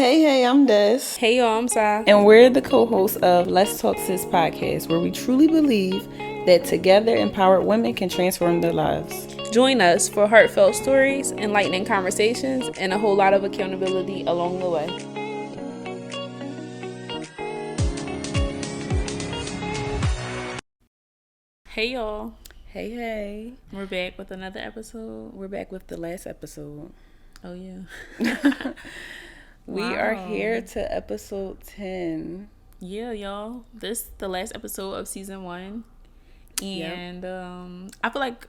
Hey, I'm Des. Hey y'all, I'm Sai. And we're the co-hosts of Let's Talk Sis podcast, where we truly believe that together empowered women can transform their lives. Join us for heartfelt stories, enlightening conversations, and a whole lot of accountability along the way. Hey y'all. Hey. We're back with another episode. We're back with the last episode. Oh yeah. We are here to episode 10. Yeah, y'all. This the last episode of season 1. And I feel like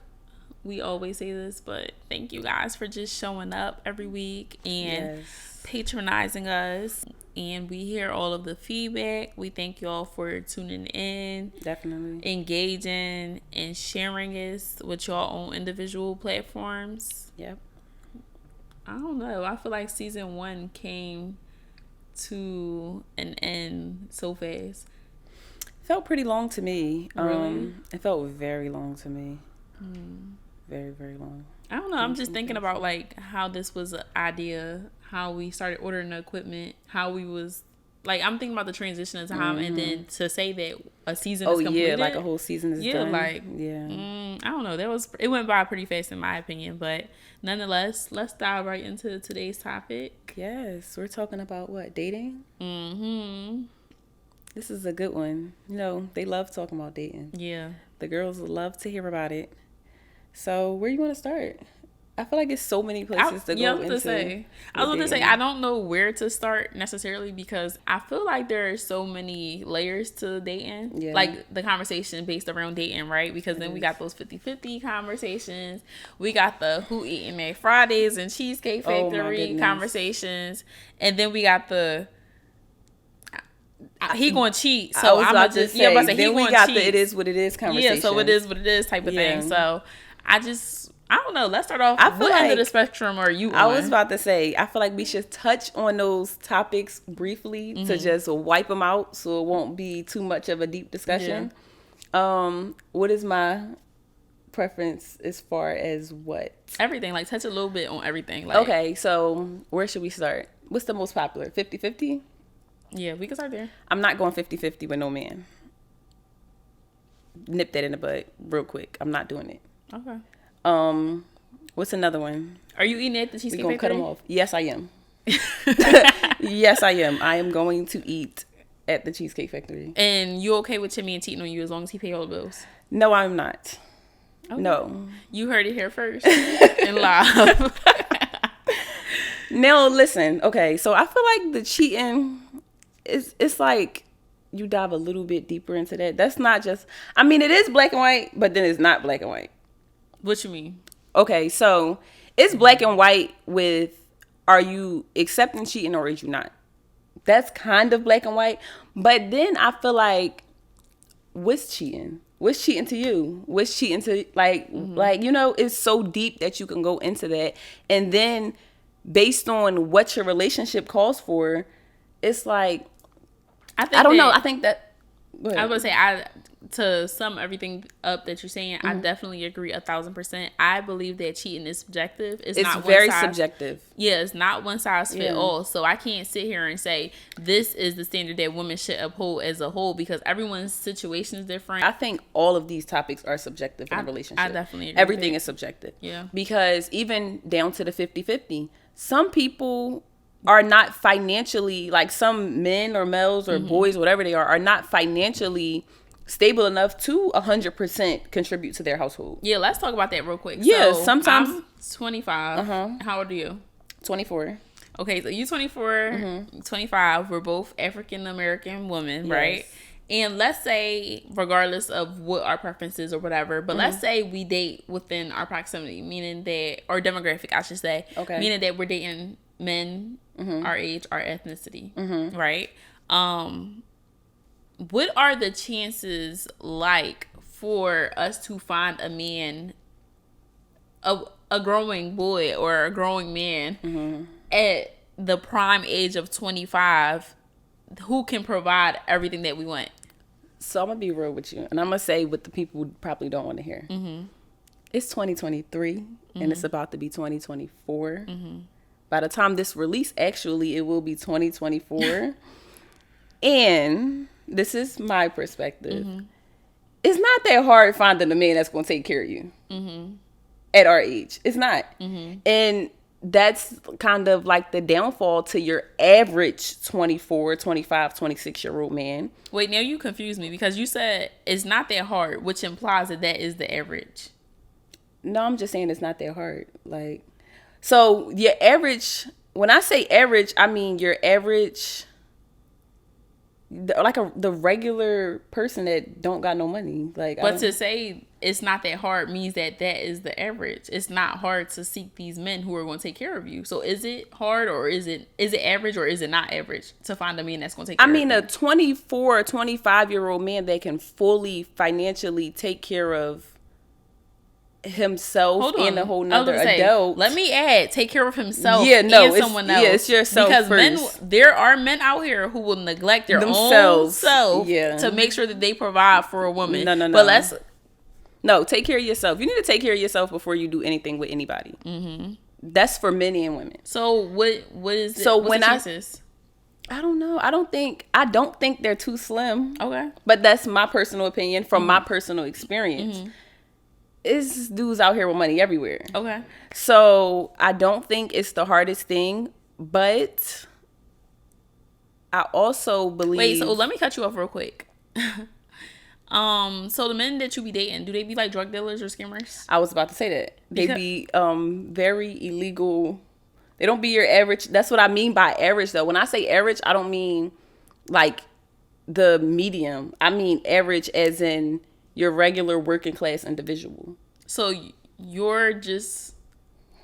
we always say this, but thank you guys for just showing up every week and patronizing us. And we hear all of the feedback. We thank y'all for tuning in. Definitely. Engaging and sharing us with your own individual platforms. Yep. I don't know. I feel like season 1 came to an end so fast. Felt pretty long to me. Really? It felt very long to me. Very, very long. I don't know. I'm just thinking about like how this was an idea, how we started ordering the equipment, how we was like, I'm thinking about the transition of time, and then to say that a season is completed. Yeah, like a whole season is done. I don't know. It went by pretty fast in my opinion, but nonetheless, let's dive right into today's topic. Yes, we're talking about what, dating? Mm-hmm. This is a good one. You know, they love talking about dating. Yeah. The girls love to hear about it. So, where you want to start? I feel like it's so many places to go into. I was going to say, I don't know where to start necessarily because I feel like there are so many layers to dating. Yeah. Like the conversation based around dating, right? Because then we got those 50-50 conversations. We got the who eating at Fridays and Cheesecake Factory conversations. And then we got the he gonna cheat, so I'm gonna just say. Then we got the it is what it is conversation. Yeah, so it is what it is type of thing. So I don't know. Let's start off. What end of the spectrum are you on? I was about to say, I feel like we should touch on those topics briefly to just wipe them out, so it won't be too much of a deep discussion. Yeah. What is my preference as far as what? Everything. Like touch a little bit on everything. Like, okay, so where should we start? What's the most popular? 50-50? Yeah, we can start there. I'm not going 50-50 with no man. Nip that in the bud real quick. I'm not doing it. Okay. What's another one? Are you eating at the Cheesecake Factory? We're gonna cut them off. Yes, I am. Yes, I am. I am going to eat at the Cheesecake Factory. And you okay with Timmy and cheating on you as long as he pay all the bills? No, I'm not. Okay. No. You heard it here first in live. Now, listen. Okay, so I feel like the cheating it's like you dive a little bit deeper into that. That's not just, I mean, it is black and white, but then it's not black and white. What you mean? Okay, so it's black and white with, are you accepting cheating or is you not? That's kind of black and white. But then I feel like, what's cheating? What's cheating to you? What's cheating to, like, you know, it's so deep that you can go into that. And then based on what your relationship calls for, it's like, I don't know. I think that I was gonna say, to sum everything up that you're saying, I definitely agree 1,000%. I believe that cheating is subjective. It's not very subjective. Yeah, it's not one size fit all. So I can't sit here and say this is the standard that women should uphold as a whole because everyone's situation is different. I think all of these topics are subjective in a relationship. I definitely agree. Everything is subjective. Yeah. Because even down to the 50-50, some people are not financially, like some men or males or boys, whatever they are not financially stable enough to 100% contribute to their household. Yeah, let's talk about that real quick. Yeah, so sometimes I'm 25. How old are you? 24. Okay, so you 24, 25. We're both African American women, right? And let's say, regardless of what our preferences or whatever, but let's say we date within our proximity, meaning that, or demographic, I should say, meaning that we're dating men our age, our ethnicity, right? What are the chances like for us to find a man, a growing boy or a growing man at the prime age of 25 who can provide everything that we want? So I'm gonna be real with you, and I'm gonna say what the people probably don't want to hear. It's 2023, and it's about to be 2024. By the time this release, actually, it will be 2024. And this is my perspective. Mm-hmm. It's not that hard finding a man that's going to take care of you. Mm-hmm. At our age. It's not. Mm-hmm. And that's kind of like the downfall to your average 24, 25, 26-year-old man. Wait, now you confused me because you said it's not that hard, which implies that that is the average. No, I'm just saying it's not that hard. Like, so your average, when I say average, I mean your average, like the regular person that don't got no money. Like, but to say it's not that hard means that that is the average. It's not hard to seek these men who are going to take care of you. So is it hard, or is it average, or is it not average to find a man that's going to take care of you? I mean, a 24 or 25-year-old man that can fully financially take care of himself and a whole nother adult. Let me add, take care of himself and someone else. Yeah, it's yourself because first. There are men out here who will neglect their own self to make sure that they provide for a woman. No. But take care of yourself. You need to take care of yourself before you do anything with anybody. Mm-hmm. That's for men and women. So what is it? So what's the chances? I don't know. I don't think they're too slim. Okay. But that's my personal opinion from my personal experience. Mm-hmm. It's dudes out here with money everywhere. Okay. So I don't think it's the hardest thing, but I also believe. Wait, so let me cut you off real quick. So the men that you be dating, do they be like drug dealers or scammers? I was about to say that. They be very illegal. They don't be your average. That's what I mean by average, though. When I say average, I don't mean like the medium. I mean average as in your regular working class individual. So you're just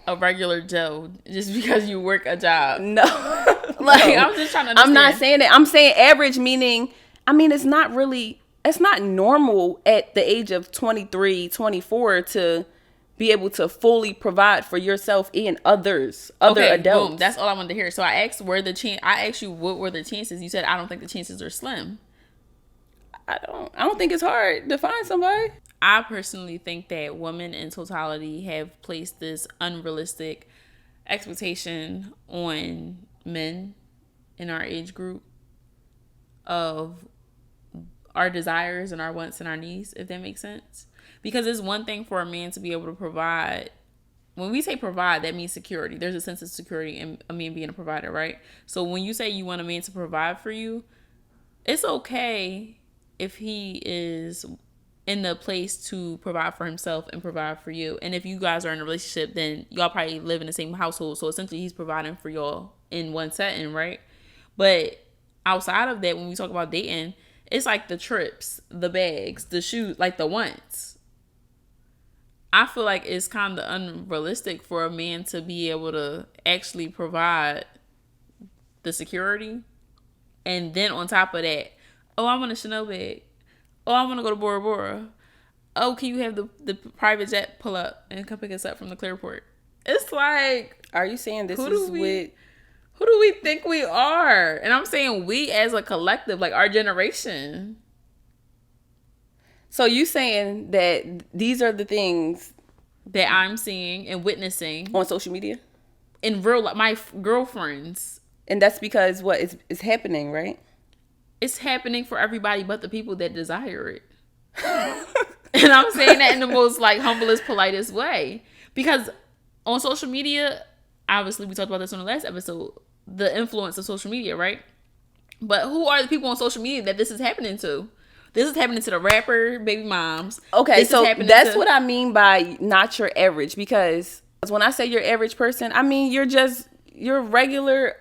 a regular Joe just because you work a job? No. I'm just trying to understand. I'm not saying that. I'm saying average meaning, it's not normal at the age of 23, 24 to be able to fully provide for yourself and other adults. Boom. That's all I wanted to hear. So I asked you what were the chances. You said I don't think the chances are slim. I don't think it's hard to find somebody. I personally think that women in totality have placed this unrealistic expectation on men in our age group of our desires and our wants and our needs, if that makes sense. Because it's one thing for a man to be able to provide. When we say provide, that means security. There's a sense of security in a man being a provider, right? So when you say you want a man to provide for you, it's okay if he is in the place to provide for himself and provide for you. And if you guys are in a relationship, then y'all probably live in the same household. So essentially he's providing for y'all in one setting, right? But outside of that, when we talk about dating, it's like the trips, the bags, the shoes, like the wants. I feel like it's kind of unrealistic for a man to be able to actually provide the security. And then on top of that, oh, I want a Chanel bag. Oh, I want to go to Bora Bora. Oh, can you have the private jet pull up and come pick us up from the Clearport? It's like, are you saying this is with... Who do we think we are? And I'm saying we as a collective, like our generation. So you saying that these are the things that I'm seeing and witnessing on social media? In real life, my girlfriends. And that's because what is happening, right? It's happening for everybody but the people that desire it. And I'm saying that in the most like humblest, politest way. Because on social media, obviously we talked about this on the last episode, the influence of social media, right? But who are the people on social media that this is happening to? This is happening to the rapper baby moms. Okay, so that's what I mean by not your average. Because when I say your average person, I mean you're a regular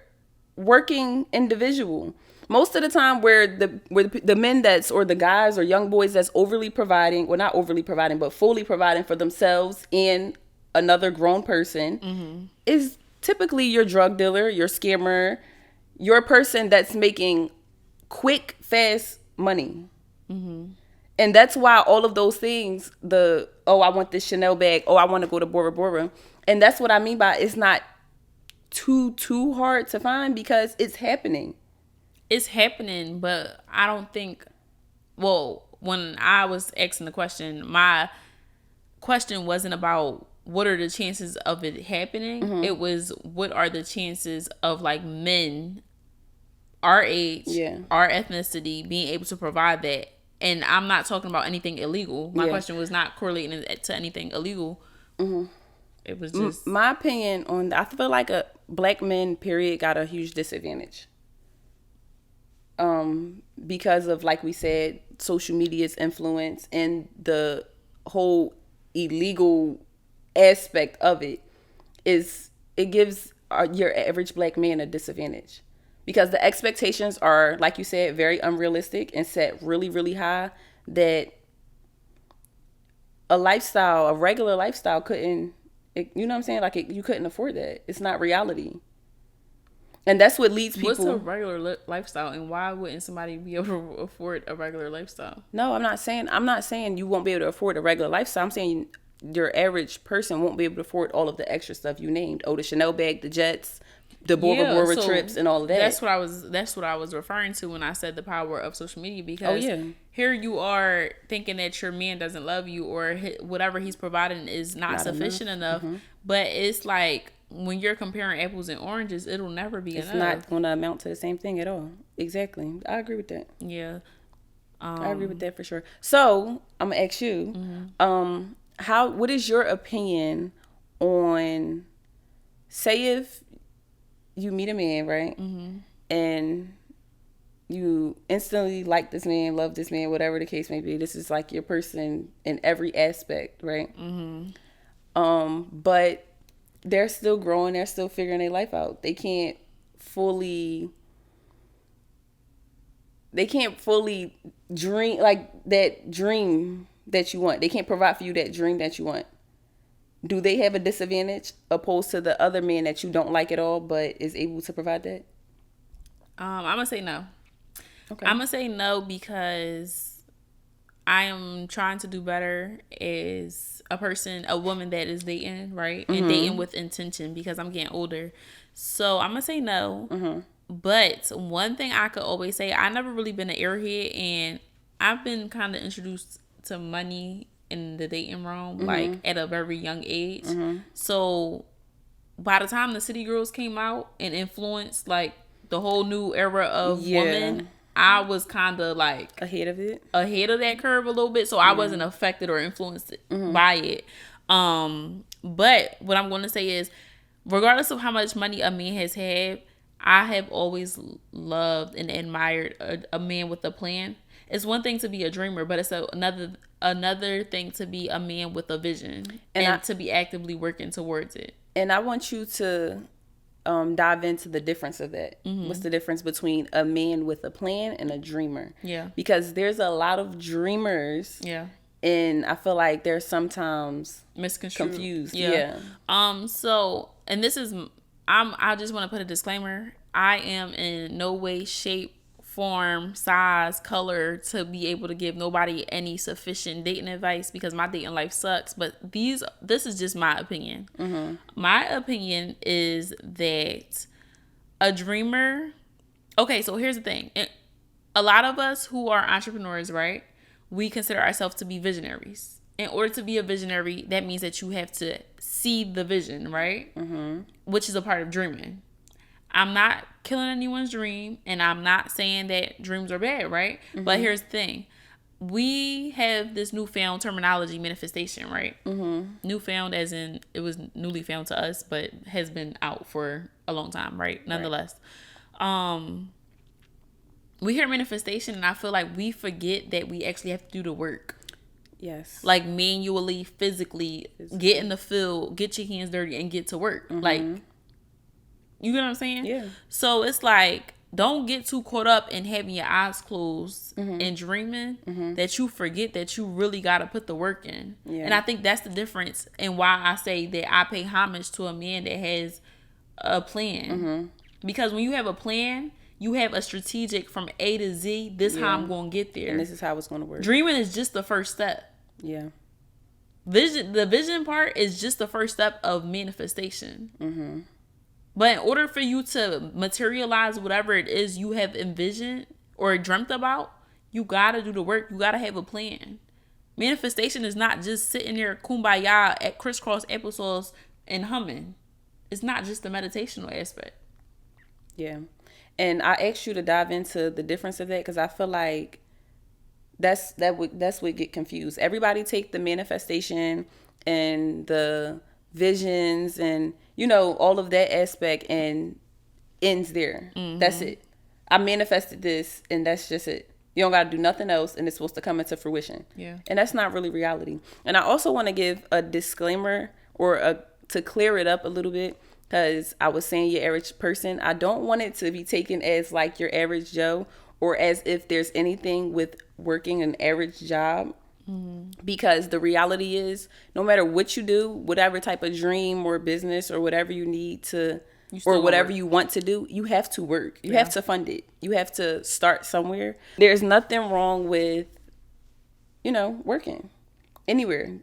working individual. Most of the time where the men or the guys or young boys that's overly providing, well, not overly providing, but fully providing for themselves and another grown person is typically your drug dealer, your scammer, your person that's making quick, fast money. Mm-hmm. And that's why all of those things, I want this Chanel bag, I want to go to Bora Bora. And that's what I mean by it's not too hard to find because it's happening. It's happening, but I don't think, when I was asking the question, my question wasn't about what are the chances of it happening. It was, what are the chances of like men our age, our ethnicity, being able to provide that. And I'm not talking about anything illegal. My question was not correlating to anything illegal. It was just my opinion on. I feel like a black men, period, got a huge disadvantage. Because of, like we said, social media's influence and the whole illegal aspect of it gives your average black man a disadvantage. Because the expectations are, like you said, very unrealistic and set really, really high, that a regular lifestyle couldn't, you know what I'm saying? Like, you couldn't afford that. It's not reality. And that's what leads people. What's a regular lifestyle, and why wouldn't somebody be able to afford a regular lifestyle? No, I'm not saying you won't be able to afford a regular lifestyle. I'm saying your average person won't be able to afford all of the extra stuff you named. Oh, the Chanel bag, the jets, the Bora Bora trips, and all of that. That's what I was referring to when I said the power of social media. Because here you are thinking that your man doesn't love you, or whatever he's providing is not sufficient enough. But it's like, when you're comparing apples and oranges, it'll never be enough. It's not going to amount to the same thing at all. Exactly. I agree with that. Yeah. I agree with that for sure. So I'm gonna ask you, what is your opinion on, say if you meet a man, right? And you instantly like this man, love this man, whatever the case may be. This is like your person in every aspect, right? But they're still growing. They're still figuring their life out. They can't fully dream like that dream that you want. They can't provide for you that dream that you want. Do they have a disadvantage opposed to the other man that you don't like at all, but is able to provide that? I'm gonna say no. Okay. I'm gonna say no because I am trying to do better as a woman that is dating, right? And dating with intention, because I'm getting older. So I'm gonna say no. But one thing I could always say, I never really been an airhead, and I've been kind of introduced to money in the dating realm, like at a very young age. So by the time the City Girls came out and influenced like the whole new era of women, I was kind of like ahead of that curve a little bit. So I wasn't affected or influenced by it. But what I'm going to say is, regardless of how much money a man has had, I have always loved and admired a man with a plan. It's one thing to be a dreamer, but it's another thing to be a man with a vision and to be actively working towards it. And I want you to dive into the difference of that. What's the difference between a man with a plan and a dreamer? Yeah. Because there's a lot of dreamers. Yeah. And I feel like they're sometimes misconstrued. Confused. Yeah. So, and this is, I just want to put a disclaimer. I am in no way, shape, form, size, color to be able to give nobody any sufficient dating advice, because my dating life sucks. But this is just my opinion. My opinion is that a dreamer. Okay, so here's the thing. A lot of us who are entrepreneurs, right? We consider ourselves to be visionaries. In order to be a visionary, that means that you have to see the vision, right? Which is a part of dreaming. I'm not killing anyone's dream, and I'm not saying that dreams are bad, right? But here's the thing. We have this newfound terminology, manifestation, right? Newfound as in it was newly found to us, but has been out for a long time, right? Nonetheless. We hear manifestation, and I feel like we forget that we actually have to do the work. Yes. Like manually, physically, get in the field, get your hands dirty, and get to work. Like, you get what I'm saying? Yeah. So it's like, don't get too caught up in having your eyes closed and dreaming that you forget that you really got to put the work in. Yeah. And I think that's the difference, and why I say that I pay homage to a man that has a plan. Because when you have a plan, you have a strategic from A to Z. This is how I'm going to get there. And this is how it's going to work. Dreaming is just the first step. Yeah. The vision part is just the first step of manifestation. But in order for you to materialize whatever it is you have envisioned or dreamt about, you got to do the work. You got to have a plan. Manifestation is not just sitting there kumbaya at crisscross applesauce and humming. It's not just the meditational aspect. Yeah. And I asked you to dive into the difference of that because I feel like that's what get confused. Everybody take the manifestation and the visions and all of that aspect and ends there. Mm-hmm. That's it. I manifested this and that's just it. You don't got to do nothing else and it's supposed to come into fruition. Yeah. And that's not really reality. And I also want to give a disclaimer or to clear it up a little bit because I was saying your average person. I don't want it to be taken as like your average Joe or as if there's anything with working an average job. Mm-hmm. Because the reality is no matter what you do, whatever type of dream or business or whatever you need to or whatever you want to do, you have to work. You have to fund it. You have to start somewhere. There's nothing wrong with, working anywhere,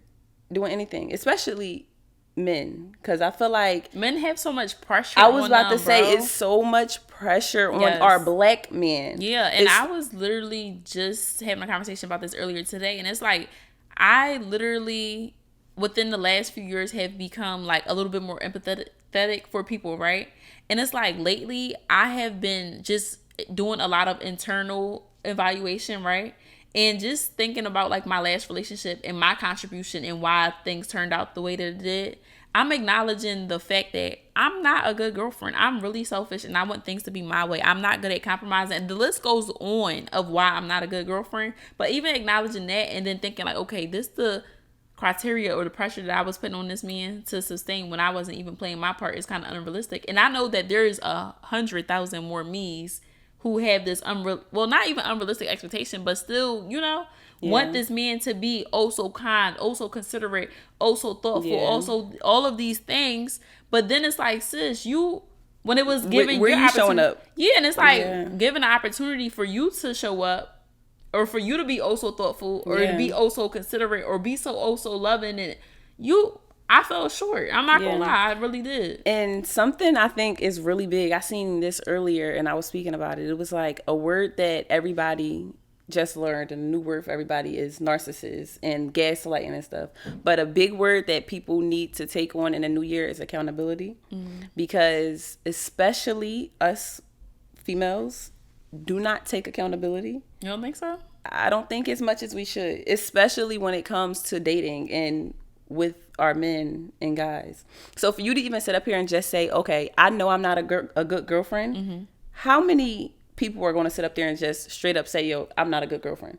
doing anything, especially men. Because I feel like men have so much pressure. I was about to say it's so much pressure on our black men. Yeah. And I was literally just having a conversation about this earlier today. And it's like, I literally within the last few years have become like a little bit more empathetic for people, right? And it's like lately I have been just doing a lot of internal evaluation, right? And just thinking about like my last relationship and my contribution and why things turned out the way that it did. I'm acknowledging the fact that I'm not a good girlfriend. I'm really selfish and I want things to be my way. I'm not good at compromising. And the list goes on of why I'm not a good girlfriend. But even acknowledging that and then thinking like, okay, this the criteria or the pressure that I was putting on this man to sustain when I wasn't even playing my part is kind of unrealistic. And I know that there's 100,000 more me's who have this not even unrealistic expectation, but still, want this man to be oh so kind, oh so considerate, oh so thoughtful, also all of these things. But then it's like, sis, when it was giving where you showing up? Yeah, and it's like giving an opportunity for you to show up. Or for you to be oh so thoughtful, or to be oh so considerate, or be so oh so loving, and I fell short. I'm not gonna lie, I really did. And something I think is really big. I seen this earlier, and I was speaking about it. It was like a word that everybody just learned, and a new word for everybody is narcissist and gaslighting and stuff. But a big word that people need to take on in the new year is accountability, because especially us females do not take accountability. You don't think so? I don't think as much as we should, especially when it comes to dating and with our men and guys. So for you to even sit up here and just say, okay, I know I'm not a good girlfriend. How many people are going to sit up there and just straight up say, yo, I'm not a good girlfriend?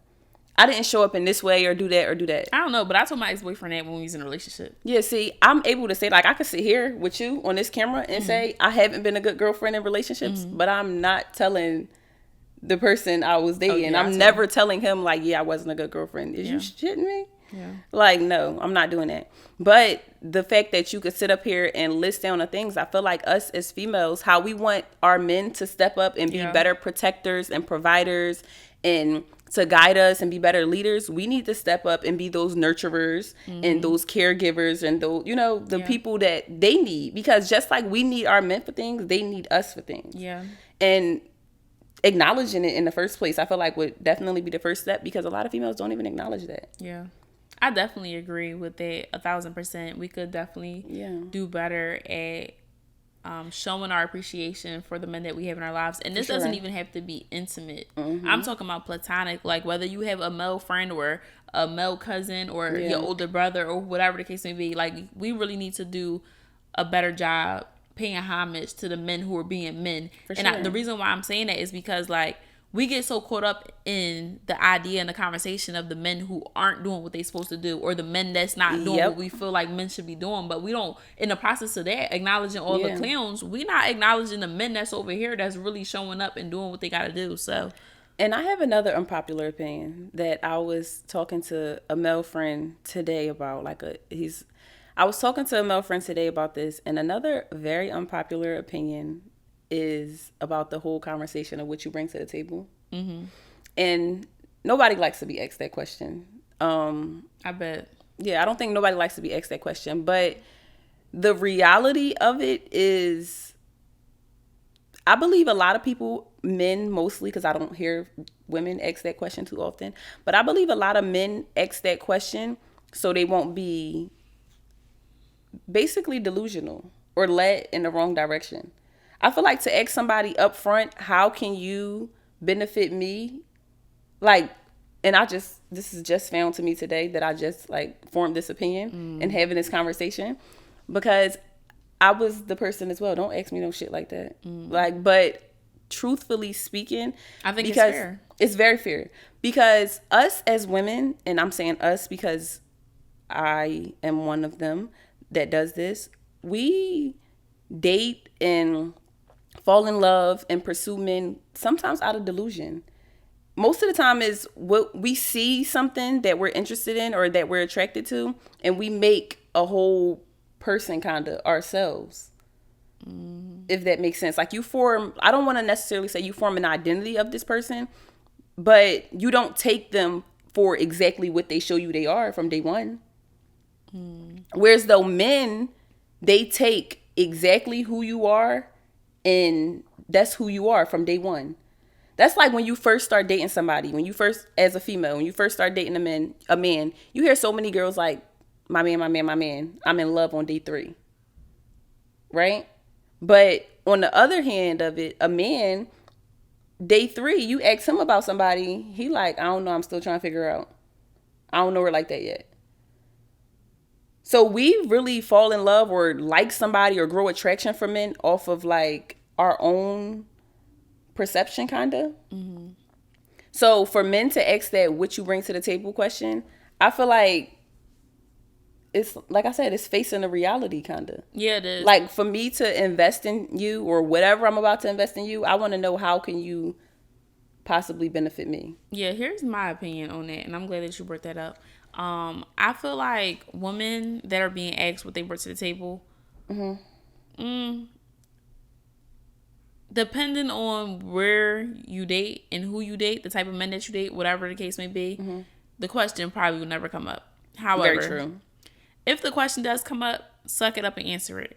I didn't show up in this way or do that or do that. I don't know, but I told my ex-boyfriend that when we was in a relationship. Yeah, see, I'm able to say, like, I could sit here with you on this camera and say, I haven't been a good girlfriend in relationships, but I'm not telling the person I was dating. I'm never telling him like, yeah, I wasn't a good girlfriend. Is you shitting me? Yeah. Like, no, I'm not doing that. But the fact that you could sit up here and list down the things, I feel like us as females, how we want our men to step up and be better protectors and providers and to guide us and be better leaders, we need to step up and be those nurturers and those caregivers and those, the people that they need. Because just like we need our men for things, they need us for things. Yeah. And acknowledging it in the first place, I feel like would definitely be the first step, because a lot of females don't even acknowledge that. Yeah. I definitely agree with that 1,000%. We could definitely do better at showing our appreciation for the men that we have in our lives. And this doesn't even have to be intimate. I'm talking about platonic, like whether you have a male friend or a male cousin or your older brother or whatever the case may be. Like, we really need to do a better job paying homage to the men who are being men. The reason why I'm saying that is because, like, we get so caught up in the idea and the conversation of the men who aren't doing what they're supposed to do, or the men that's not doing what we feel like men should be doing. But we don't, in the process of that, acknowledging all the clowns, we not acknowledging the men that's over here that's really showing up and doing what they got to do. So, and I have another unpopular opinion that I was talking to a male friend today about. I was talking to a male friend today about this, and another very unpopular opinion is about the whole conversation of what you bring to the table. And nobody likes to be asked that question. I bet. Yeah, I don't think nobody likes to be asked that question. But the reality of it is, I believe a lot of people, men mostly, because I don't hear women ask that question too often, but I believe a lot of men ask that question so they won't be basically delusional or led in the wrong direction. I feel like to ask somebody up front, how can you benefit me? Like, and this is just found to me today that I just like formed this opinion and having this conversation, because I was the person as well. Don't ask me no shit like that. Like, but truthfully speaking, I think it's fair. It's very fair, because us as women, and I'm saying us because I am one of them that does this, we date and fall in love and pursue men sometimes out of delusion. Most of the time is what we see something that we're interested in or that we're attracted to, and we make a whole person kind of ourselves. If that makes sense. Like, you form, I don't want to necessarily say you form an identity of this person, but you don't take them for exactly what they show you they are from day one. Whereas though men, they take exactly who you are, and that's who you are from day one. That's like when you first start dating somebody, when you first, as a female, when you first start dating a man, you hear so many girls like, my man, my man, my man, I'm in love on day 3. Right? But on the other hand of it, a man, day 3, you ask him about somebody, he like, I don't know, I'm still trying to figure out. I don't know her like that yet. So we really fall in love or like somebody or grow attraction for men off of like our own perception, kind of. So for men to ask that what you bring to the table question, I feel like it's, like I said, it's facing the reality, kind of. Yeah, it is. Like, for me to invest in you or whatever I'm about to invest in you, I want to know, how can you possibly benefit me? Yeah, here's my opinion on that, and I'm glad that you brought that up. I feel like women that are being asked what they brought to the table, depending on where you date and who you date, the type of men that you date, whatever the case may be, the question probably will never come up. However, very true. If the question does come up, suck it up and answer it.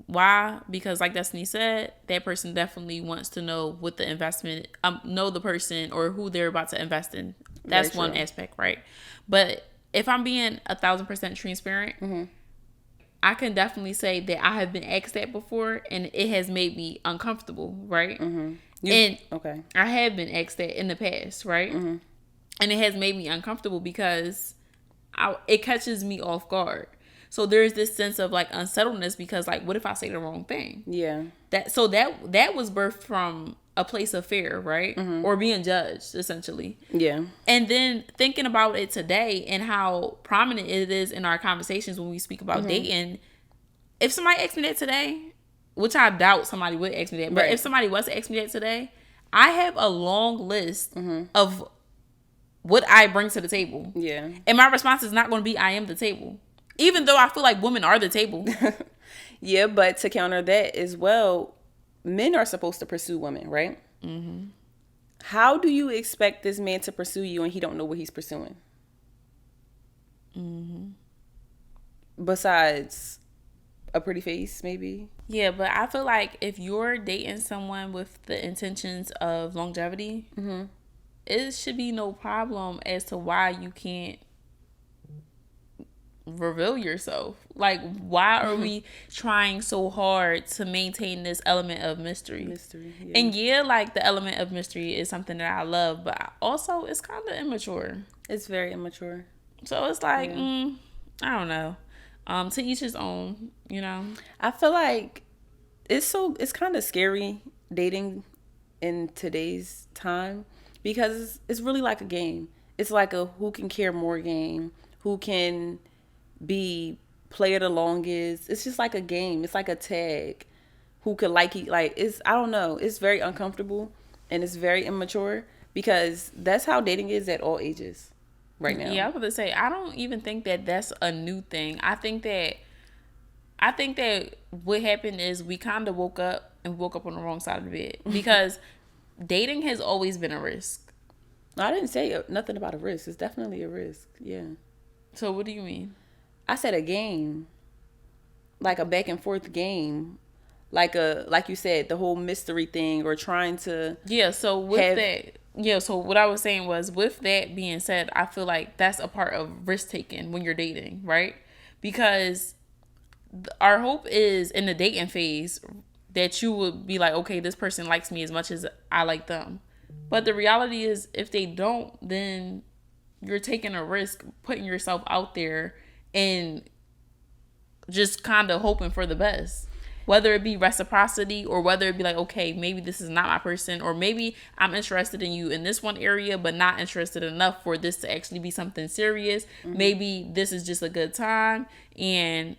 Why? Because like Destiny said, that person definitely wants to know what the investment, know the person or who they're about to invest in. That's one aspect, right? But if I'm being 1,000% transparent, I can definitely say that I have been asked that before, and it has made me uncomfortable, right? And I have been asked that in the past, right? And it has made me uncomfortable because it catches me off guard. So there's this sense of like unsettledness, because like, what if I say the wrong thing? Yeah. That was birthed from a place of fear, right? Or being judged, essentially. Yeah. And then thinking about it today and how prominent it is in our conversations when we speak about dating. If somebody asked me that today, which I doubt somebody would ask me that, but if somebody was to ask me that today, I have a long list of what I bring to the table. Yeah. And my response is not going to be, I am the table. Even though I feel like women are the table. Yeah, but to counter that as well, men are supposed to pursue women, right? How do you expect this man to pursue you and he don't know what he's pursuing? Besides a pretty face, maybe? Yeah, but I feel like if you're dating someone with the intentions of longevity, it should be no problem as to why you can't reveal yourself. Like, why are we trying so hard to maintain this element of mystery? Yeah. And yeah, like, the element of mystery is something that I love, but also it's kind of immature. It's very immature. So it's like, I don't know. To each his own, you know. I feel like it's kind of scary dating in today's time, because it's really like a game. It's like a who can care more game, who can be player the longest. It's just like a game. It's like a tag. Who could it's, I don't know. It's very uncomfortable and it's very immature, because that's how dating is at all ages right now. Yeah, I was going to say, I don't even think that that's a new thing. I think that what happened is we kind of woke up on the wrong side of the bed, because dating has always been a risk. I didn't say nothing about a risk. It's definitely a risk. Yeah. So what do you mean? I said a game, like a back and forth game like you said, the whole mystery thing, or trying to so with that. Yeah, so what I was saying was, with that being said, I feel like that's a part of risk taking when you're dating, right? Because our hope is in the dating phase that you would be like, okay, this person likes me as much as I like them. But the reality is, if they don't, then you're taking a risk, putting yourself out there and just kind of hoping for the best. Whether it be reciprocity, or whether it be like, okay, maybe this is not my person, or maybe I'm interested in you in this one area, but not interested enough for this to actually be something serious. Mm-hmm. Maybe this is just a good time, and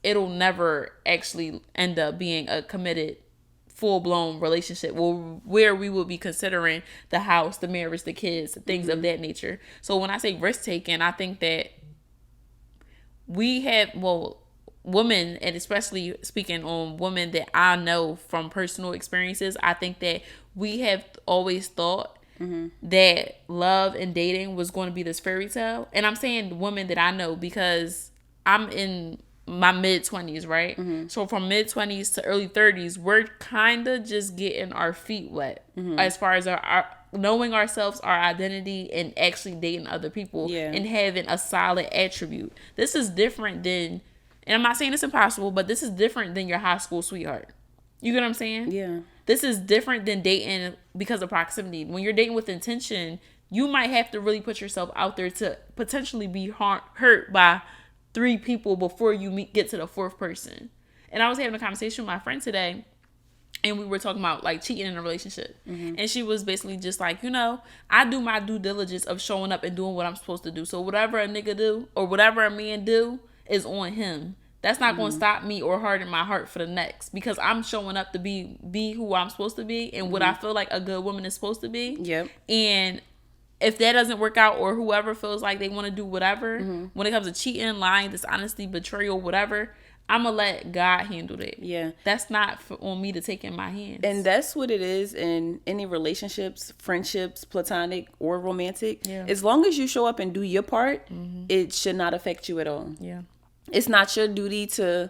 it'll never actually end up being a committed, full-blown relationship where we will be considering the house, the marriage, the kids, things of that nature. So when I say risk-taking, I think that we have, women, and especially speaking on women that I know from personal experiences, I think that we have always thought that love and dating was going to be this fairy tale. And I'm saying women that I know because I'm in my mid-20s, right? Mm-hmm. So from mid-20s to early 30s, we're kind of just getting our feet wet as far as our knowing ourselves, our identity, and actually dating other people and having a solid attribute. This is different than, and I'm not saying it's impossible, but this is different than your high school sweetheart. You get what I'm saying? Yeah. This is different than dating because of proximity. When you're dating with intention, you might have to really put yourself out there to potentially be hurt by 3 people before you get to the 4th person. And I was having a conversation with my friend today, and we were talking about like cheating in a relationship. Mm-hmm. And she was basically just like, I do my due diligence of showing up and doing what I'm supposed to do. So whatever a nigga do or whatever a man do is on him. That's not going to stop me or harden my heart for the next, because I'm showing up to be who I'm supposed to be and what I feel like a good woman is supposed to be. Yep. And if that doesn't work out, or whoever feels like they want to do whatever, when it comes to cheating, lying, dishonesty, betrayal, whatever, I'm going to let God handle that. Yeah. That's not on me to take in my hands. And that's what it is in any relationships, friendships, platonic or romantic. Yeah. As long as you show up and do your part, it should not affect you at all. Yeah. It's not your duty to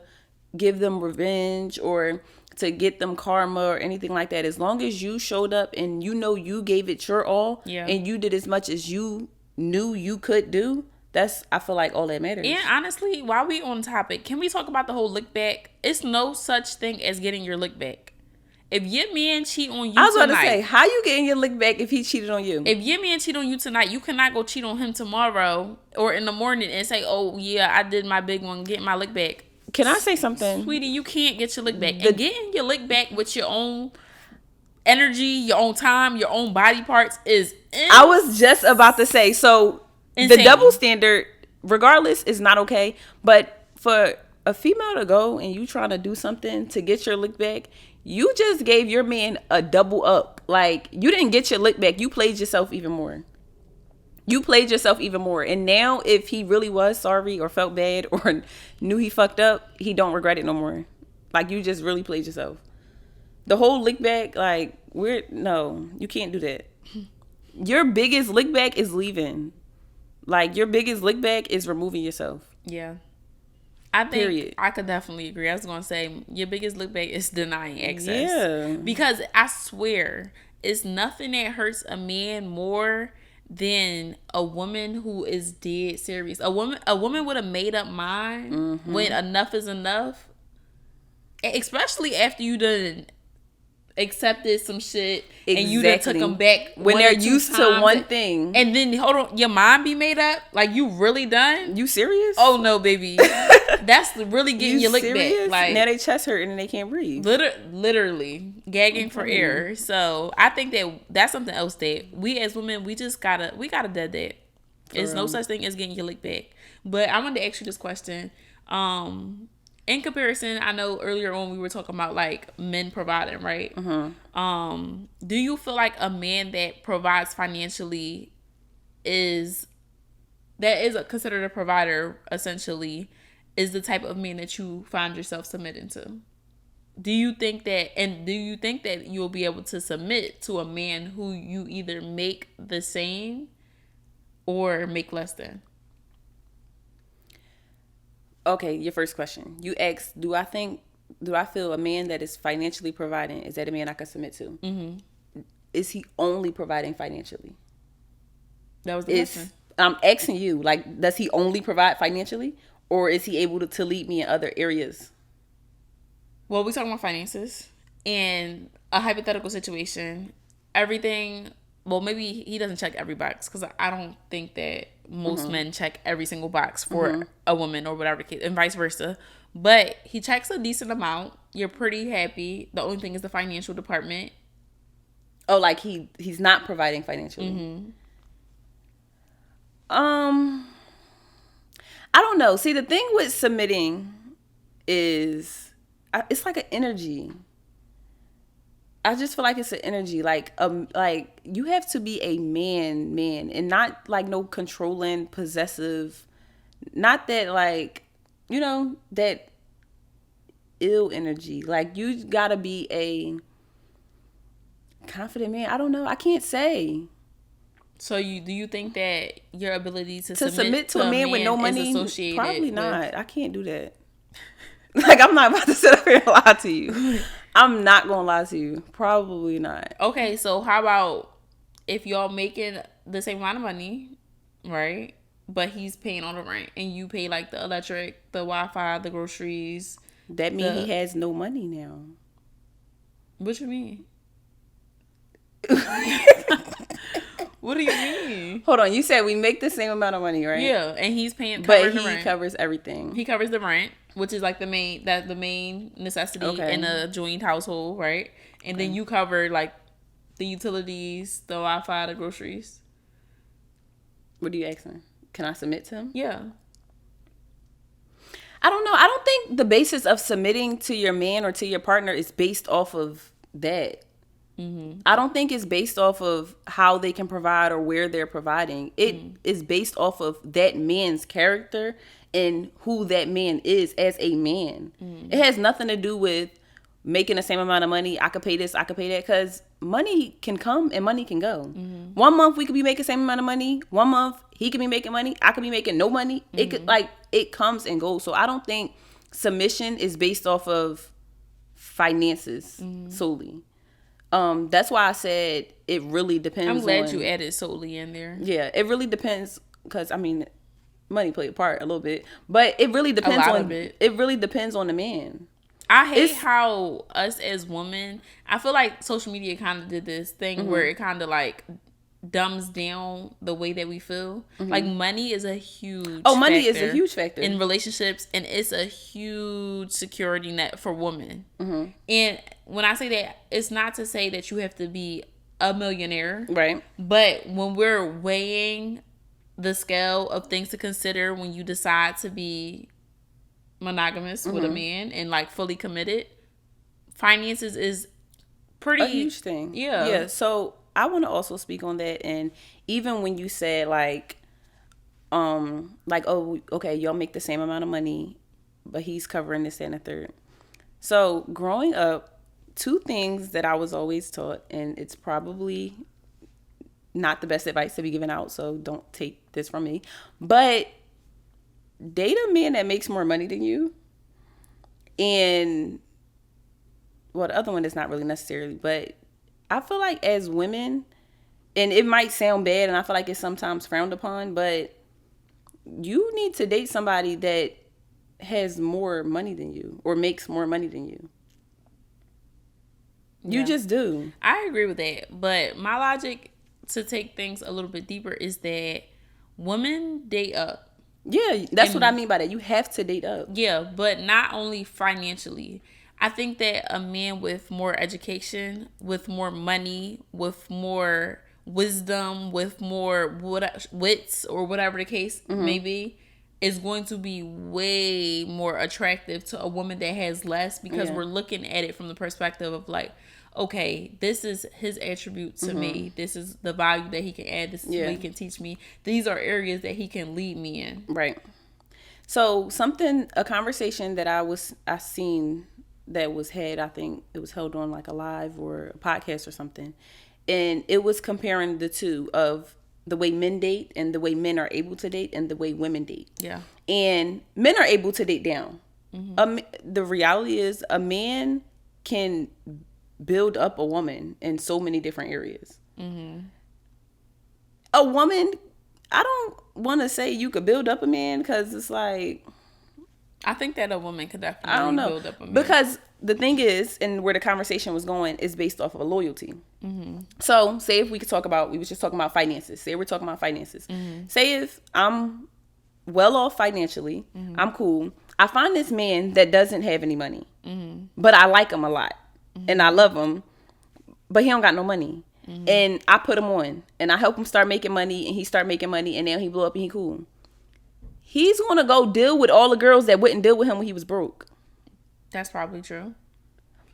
give them revenge or to get them karma or anything like that. As long as you showed up and you gave it your all, and you did as much as you knew you could do, that's, I feel like, all that matters. And honestly, while we on topic, can we talk about the whole lick back? It's no such thing as getting your lick back. If your man cheat on you tonight, I was about to say, how you getting your lick back if he cheated on you? If your man cheat on you tonight, you cannot go cheat on him tomorrow or in the morning and say, oh yeah, I did my big one, get my lick back. Can I say something? Sweetie, you can't get your lick back. And getting your lick back with your own energy, your own time, your own body parts is I was just about to say, so insane. The double standard, regardless, is not okay. But for a female to go and you trying to do something to get your lick back, you just gave your man a double up. Like, you didn't get your lick back. You played yourself even more. And now if he really was sorry or felt bad or knew he fucked up, he don't regret it no more. Like, you just really played yourself. The whole lick back, like, no, you can't do that. Your biggest lick back is leaving. Like, your biggest lick back is removing yourself. Yeah. I think I could definitely agree. I was going to say, your biggest look back is denying access. Yeah. Because I swear, it's nothing that hurts a man more than a woman who is dead serious. A woman with a made up mind, when enough is enough, especially after you done accepted some shit and you done took them back when they're used to one thing, and then hold on, your mind be made up. Like, you really done? You serious? Oh no, baby. That's really getting your lick back. Like, now they chest hurt and they can't breathe. Literally gagging for air. So I think that's something else that we as women, we gotta dead that. There's no such thing as getting your lick back. But I wanted to ask you this question. In comparison, I know earlier on we were talking about like men providing, right? Do you feel like a man that provides financially is considered a provider, essentially, is the type of man that you find yourself submitting to? Do you think that you'll be able to submit to a man who you either make the same or make less than? Okay, your first question. You asked, do I think do I feel a man that is financially providing, is that a man I can submit to? Mm-hmm. Is he only providing financially? That was the question. I'm asking you, like, does he only provide financially, or is he able to lead me in other areas? Well, we're talking about finances. In a hypothetical situation, everything, well, maybe he doesn't check every box, because I don't think that most men check every single box for a woman or whatever the case, and vice versa. But he checks a decent amount. You're pretty happy. The only thing is the financial department. Oh, like he's not providing financially. I don't know. See, the thing with submitting is it's like an energy. I just feel like it's an energy. Like you have to be a man, and not like no controlling, possessive. Not that like, that ill energy. Like, you gotta be a confident man. I don't know. I can't say. So do you think that your ability to submit to a man with no money is associated probably not. I can't do that. Like, I'm not about to sit up here and lie to you. I'm not gonna lie to you. Probably not. Okay, so how about if y'all making the same amount of money, right? But he's paying all the rent, and you pay like the electric, the Wi-Fi, the groceries. That means he has no money now. What you mean? What do you mean? Hold on, you said we make the same amount of money, right? Yeah, and he's paying, but he covers everything. He covers the rent, which is like the main necessity in a joint household, right? And then you cover like the utilities, the Wi-Fi, the groceries. What are you asking? Can I submit to him? Yeah. I don't know. I don't think the basis of submitting to your man or to your partner is based off of that. Mm-hmm. I don't think it's based off of how they can provide or where they're providing. It is based off of that man's character and who that man is as a man. It has nothing to do with making the same amount of money. I could pay this, I could pay that, because money can come and money can go. 1 month we could be making the same amount of money. 1 month he could be making money. I could be making no money. It could, like, it comes and goes. So I don't think submission is based off of finances solely. That's why I said it really depends. I'm glad you added solely in there. Yeah, it really depends, because I mean, money play a part a little bit, but it really depends it really depends on the man. I hate how us as women, I feel like social media kind of did this thing where it kind of like dumbs down the way that we feel. Like, money is a huge money is a huge factor in relationships, and it's a huge security net for women. And when I say that, it's not to say that you have to be a millionaire, right? But when we're weighing the scale of things to consider when you decide to be monogamous with a man and like fully committed, finances is pretty a huge thing. Yeah. So I want to also speak on that. And even when you said like, oh, okay, y'all make the same amount of money, but he's covering this and the third. So growing up, 2 things that I was always taught, and it's probably not the best advice to be given out, so don't take this from me, but date a man that makes more money than you. And well, the other one is not really necessarily, but I feel like as women, and it might sound bad, and I feel like it's sometimes frowned upon, but you need to date somebody that has more money than you or makes more money than you. You just do. I agree with that. But my logic to take things a little bit deeper is that women date up. Yeah, that's what I mean by that. You have to date up. Yeah, but not only financially. I think that a man with more education, with more money, with more wisdom, with more wits, or whatever the case may be, is going to be way more attractive to a woman that has less, because we're looking at it from the perspective of like, okay, this is his attribute to me. This is the value that he can add. This is what he can teach me. These are areas that he can lead me in. Right. So a conversation that I seen that was had, I think it was held on like a live or a podcast or something. And it was comparing the two of the way men date and the way men are able to date and the way women date. Yeah. And men are able to date down. The reality is a man can build up a woman in so many different areas. A woman, I don't want to say you could build up a man because it's like, I think that a woman could definitely I don't know. build up a man. Because the thing is, and where the conversation was going, is based off of a loyalty. So say if we could talk about, we was just talking about finances. Say we're talking about finances. Say if I'm well off financially, I'm cool. I find this man that doesn't have any money, but I like him a lot and I love him, but he don't got no money. And I put him on and I help him start making money and he start making money and now he blew up and he cool. He's going to go deal with all the girls that wouldn't deal with him when he was broke. That's probably true.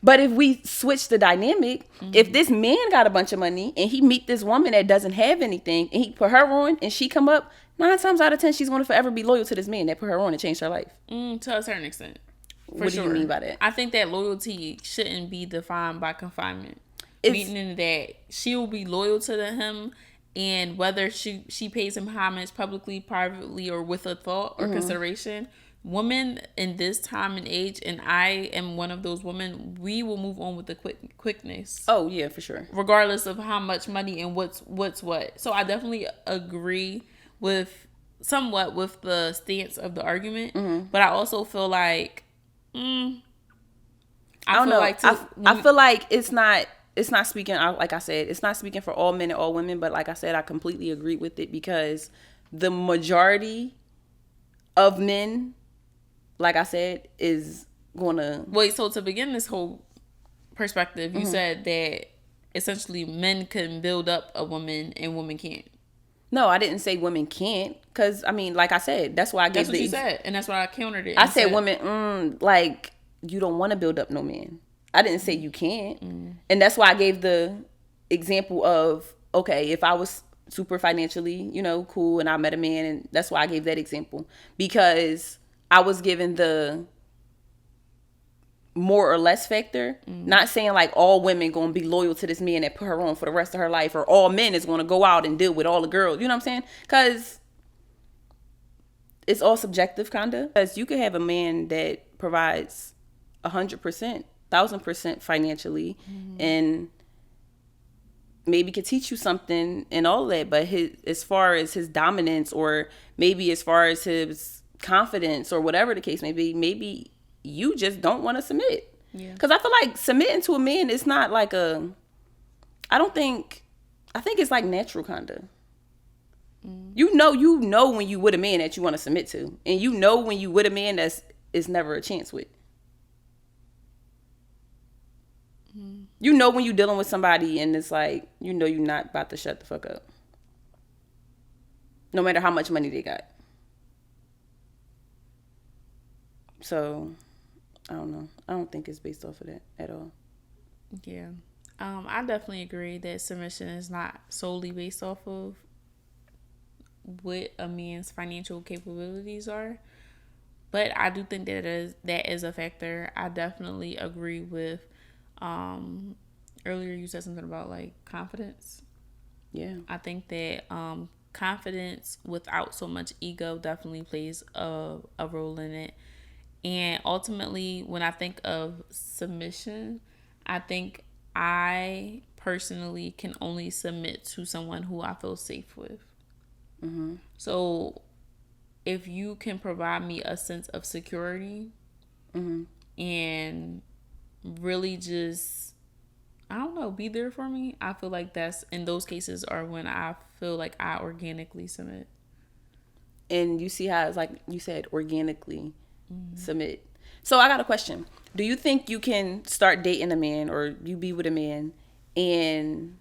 But if we switch the dynamic, if this man got a bunch of money and he meet this woman that doesn't have anything and he put her on and she come up, 9 times out of 10, she's going to forever be loyal to this man that put her on and changed her life. To a certain extent. What do you mean by that? I think that loyalty shouldn't be defined by confinement. Meaning that she will be loyal to him, and whether she pays him homage publicly, privately, or with a thought or consideration, women in this time and age, and I am one of those women, we will move on with the quickness. Oh yeah, for sure. Regardless of how much money and what's what. So I definitely agree with somewhat with the stance of the argument, but I also feel like I don't know. I feel like it's not speaking, like I said, it's not speaking for all men and all women, but like I said, I completely agree with it because the majority of men, like I said, is gonna... Wait, so to begin this whole perspective, you said that essentially men can build up a woman and women can't. No, I didn't say women can't, because, I mean, like I said, that's why I gave That's what you said, and that's why I countered it. I said women, like, you don't want to build up no man. I didn't say you can't. And that's why I gave the example of, okay, if I was super financially, cool, and I met a man, and that's why I gave that example. Because I was given the more or less factor. Not saying like all women going to be loyal to this man that put her on for the rest of her life, or all men is going to go out and deal with all the girls. You know what I'm saying? Because it's all subjective, kind of. Because you could have a man that provides 100%. 1,000% financially, and maybe could teach you something and all that, but as far as his dominance, or maybe as far as his confidence, or whatever the case may be, maybe you just don't want to submit. Because I feel like submitting to a man is not like I think it's like natural, kind of. You know when you with a man that you want to submit to, and you know when you with a man it's never a chance with. You know when you're dealing with somebody and it's like, you're not about to shut the fuck up. No matter how much money they got. So, I don't know. I don't think it's based off of that at all. Yeah. I definitely agree that submission is not solely based off of what a man's financial capabilities are. But I do think that is a factor. I definitely agree with earlier you said something about like confidence. Yeah. I think that confidence without so much ego definitely plays a role in it. And ultimately, when I think of submission, I think I personally can only submit to someone who I feel safe with. So if you can provide me a sense of security and really just, I don't know, be there for me, I feel like that's, in those cases are when I feel like I organically submit. And you see how it's like you said, organically submit. So I got a question. Do you think you can start dating a man, or you be with a man and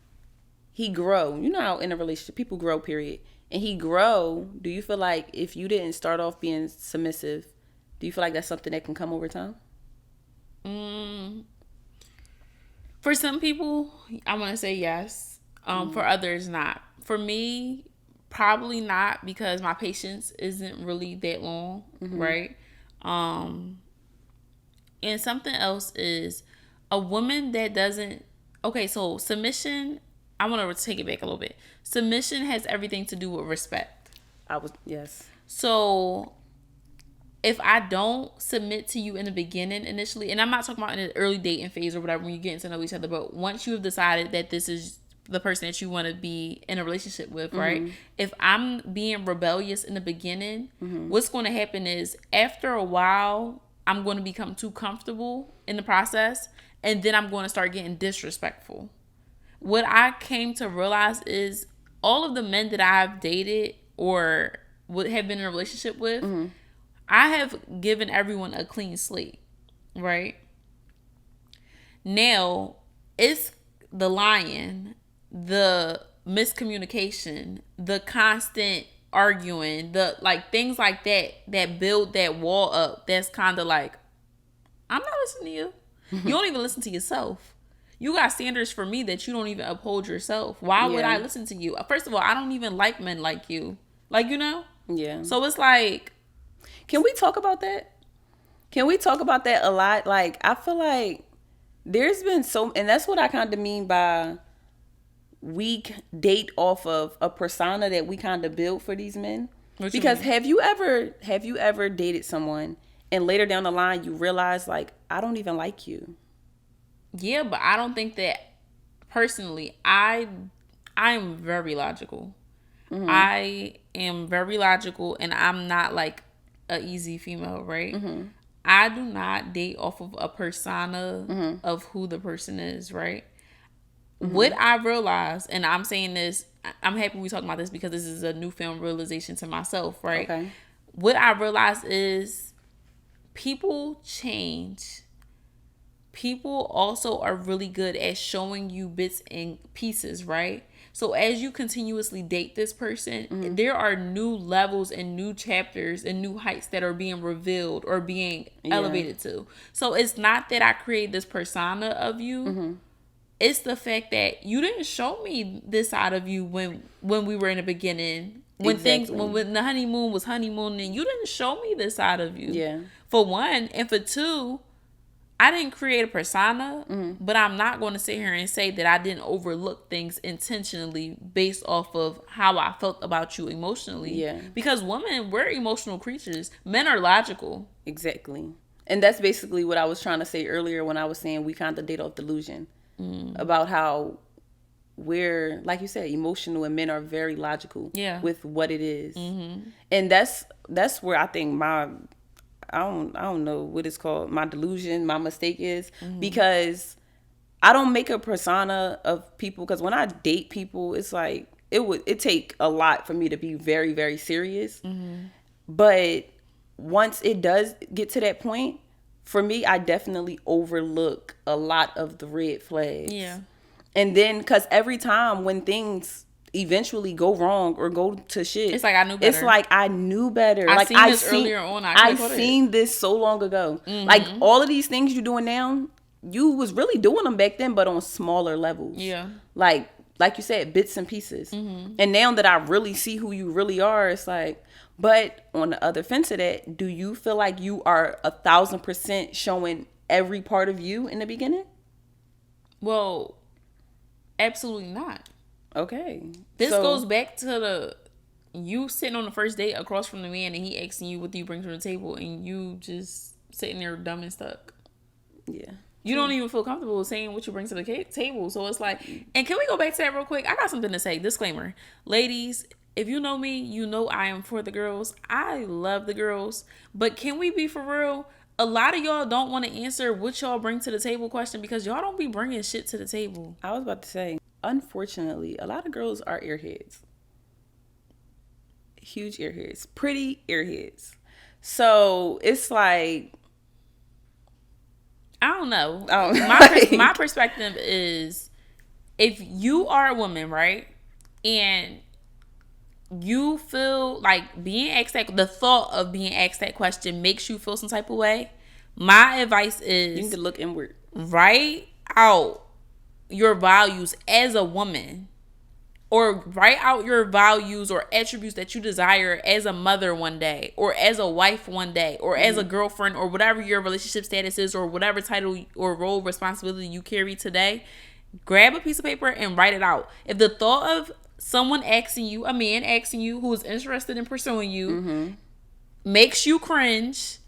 he grow? You know how in a relationship people grow, period. And he grow, do you feel like if you didn't start off being submissive, do you feel like that's something that can come over time? For some people, I want to say yes. For others, not. For me, probably not, because my patience isn't really that long, right? And something else is a woman that doesn't... Okay, so submission, I want to take it back a little bit. Submission has everything to do with respect. Yes. So if I don't submit to you in the beginning initially, and I'm not talking about in the early dating phase or whatever when you're getting to know each other, but once you have decided that this is the person that you want to be in a relationship with, right? If I'm being rebellious in the beginning, what's going to happen is after a while, I'm going to become too comfortable in the process, and then I'm going to start getting disrespectful. What I came to realize is all of the men that I've dated or would have been in a relationship with, I have given everyone a clean slate, right? Now, it's the lying, the miscommunication, the constant arguing, the like things like that build that wall up. That's kind of like, I'm not listening to you. You don't even listen to yourself. You got standards for me that you don't even uphold yourself. Why would I listen to you? First of all, I don't even like men like you. Like, you know? Yeah. So it's like, can we talk about that? Can we talk about that a lot? Like, I feel like there's been and that's what I kind of mean by we date off of a persona that we kind of build for these men. Because have you ever dated someone and later down the line you realize, like, I don't even like you? Yeah, but I don't think that personally. I'm very logical. I am very logical, and I'm not like a easy female, right? I do not date off of a persona of who the person is, right? What I realized, and I'm saying this, I'm happy we talking about this because this is a newfound realization to myself, right? Okay. What I realized is people change. People also are really good at showing you bits and pieces, right? So as you continuously date this person, there are new levels and new chapters and new heights that are being revealed or being elevated to. So it's not that I create this persona of you. It's the fact that you didn't show me this side of you when we were in the beginning. When when the honeymoon was honeymooning, you didn't show me this side of you. Yeah. For one, and for two, I didn't create a persona, but I'm not going to sit here and say that I didn't overlook things intentionally based off of how I felt about you emotionally. Yeah. Because women, we're emotional creatures. Men are logical. Exactly. And that's basically what I was trying to say earlier when I was saying we kind of date off delusion. About how we're, like you said, emotional, and men are very logical with what it is. And that's where I think I don't know what it's called, my delusion, my mistake is, because I don't make a persona of people, because when I date people, it's like it take a lot for me to be very, very serious. But once it does get to that point, for me, I definitely overlook a lot of the red flags. Yeah. And then, because every time when things eventually go wrong or go to shit, it's like I knew better. It's like I knew better. I seen this earlier on. I've seen this so long ago. Like, all of these things you're doing now, you was really doing them back then, but on smaller levels. Yeah. Like you said, bits and pieces. And now that I really see who you really are, it's like, but on the other fence of that, do you feel like you are 1,000% showing every part of you in the beginning? Well, absolutely not. Okay. This goes back to you sitting on the first date across from the man and he asking you what do you bring to the table and you just sitting there dumb and stuck. Yeah. You don't even feel comfortable saying what you bring to the table. So it's like, and can we go back to that real quick? I got something to say. Disclaimer. Ladies, if you know me, you know I am for the girls. I love the girls. But can we be for real? A lot of y'all don't want to answer what y'all bring to the table question because y'all don't be bringing shit to the table. I was about to say, unfortunately, a lot of girls are airheads. Huge airheads. Pretty airheads. So it's like, I don't know. Oh, my perspective is, if you are a woman, right, and you feel like the thought of being asked that question makes you feel some type of way, my advice is you need to look inward. Write out your values as a woman, or write out your values or attributes that you desire as a mother one day, or as a wife one day, or as a girlfriend, or whatever your relationship status is, or whatever title or role responsibility you carry today. Grab a piece of paper and write it out. If the thought of someone asking you, a man asking you who is interested in pursuing you, makes you cringe,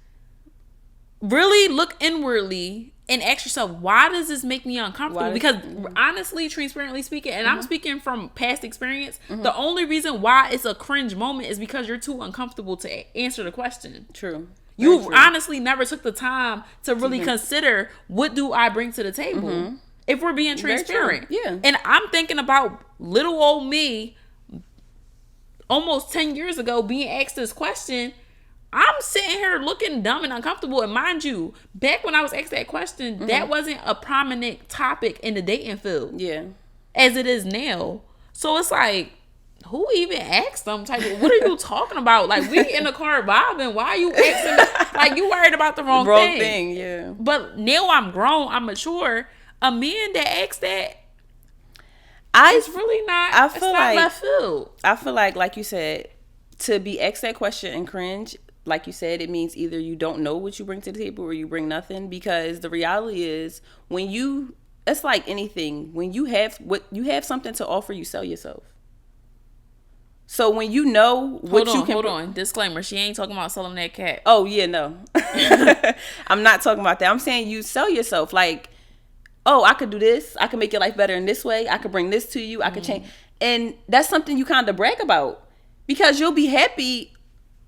really look inwardly and ask yourself, why does this make me uncomfortable? Because honestly, transparently speaking, and I'm speaking from past experience, the only reason why it's a cringe moment is because you're too uncomfortable to answer the question. True. You honestly never took the time to really consider, what do I bring to the table? If we're being transparent. Yeah. And I'm thinking about little old me almost 10 years ago being asked this question. I'm sitting here looking dumb and uncomfortable. And mind you, back when I was asked that question, that wasn't a prominent topic in the dating field. Yeah. As it is now. So it's like, who even asked them type of, what are you talking about? Like, we in the car vibing. Why are you asking? Like, you worried about the wrong thing. Yeah. But now I'm grown. I'm mature. A man that asks that, it's really not. I feel like left field. I feel like you said, to be asked that question and cringe, like you said, it means either you don't know what you bring to the table or you bring nothing. Because the reality is, it's like anything. When you have something to offer, you sell yourself. So when you know what you can... Hold on. Disclaimer. She ain't talking about selling that cat. Oh, yeah, no. I'm not talking about that. I'm saying you sell yourself. Like, oh, I could do this. I could make your life better in this way. I could bring this to you. I could change. And that's something you kind of brag about. Because you'll be happy...